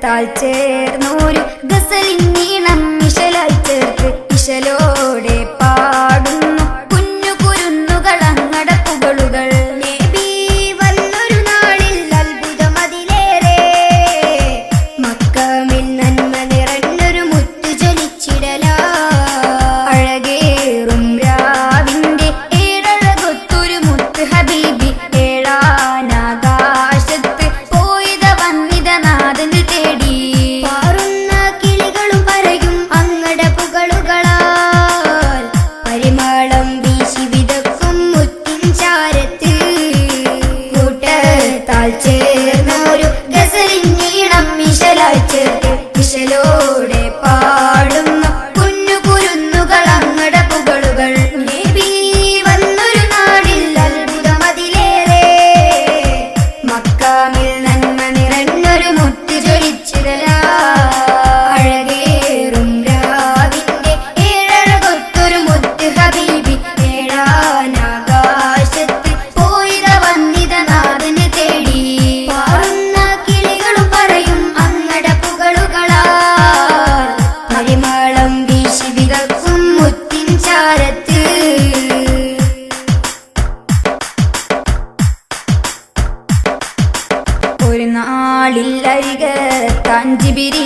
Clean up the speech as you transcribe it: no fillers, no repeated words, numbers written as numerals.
കൂട്ടത്താൽ ചേർന്നൊരു ഗസലിന്നീണം ഇശലായി ചേർത്ത് ഇശലോടെ പാടുന്നു കുഞ്ഞു കുരുന്നുകളങ്ങടപ്പുകളുകൾ. നബി വന്നൊരു നാളിൽ അത്ഭുതമതിലേറെ മക്കമിൽ നന്മ നിറഞ്ഞൊരു മുത്തു ജ്വലിച്ചിടലാ. അഴകേറും രാവിന്റെ ഏഴഴകൊത്തൊരു മുത്ത് ഹബീബി ഏഴാനാകാശത്ത് പോയിത വന്നിത നാഥന് തേടി. പാറുന്ന കിളികളും പറയും അങ്ങടപ്പുകളുകളാൽ പരിമളം വീശി വിതക്കും മുത്തിൻ ചാരത്ത് കൂട്ടത്താൽ ചേർന്നൊരു ഗസലിന്നീണം ഇശലായി ചേർത്ത് ഇശലോടെ പാടുന്നു കുഞ്ഞു കുരുന്നുകളങ്ങടപ്പുകളുകൾ. നബി വന്നൊരു നാളിൽ അത്ഭുതമതിലേറെ മക്കാമിൽ നന്മ നിറഞ്ഞൊരു മുത്ത് ജ്വലിച്ചിടലാ. അഴകേറും രാവിന്റെ ഏഴഴകൊത്തൊരു മുത്ത് ഹബീബി ഏഴാനാകാശത്ത് പോയിത വന്നിത നാഥന് തേടി. പാറുന്ന കിളികളും പറയും അങ്ങടപ്പുകളുകളാൽ പരിമളം വീശി വിതക്കും മുത്തിൻ ചാരത്ത്. ഒരു നാളിൽ അരികത്താൻ ജിബ്രീൽ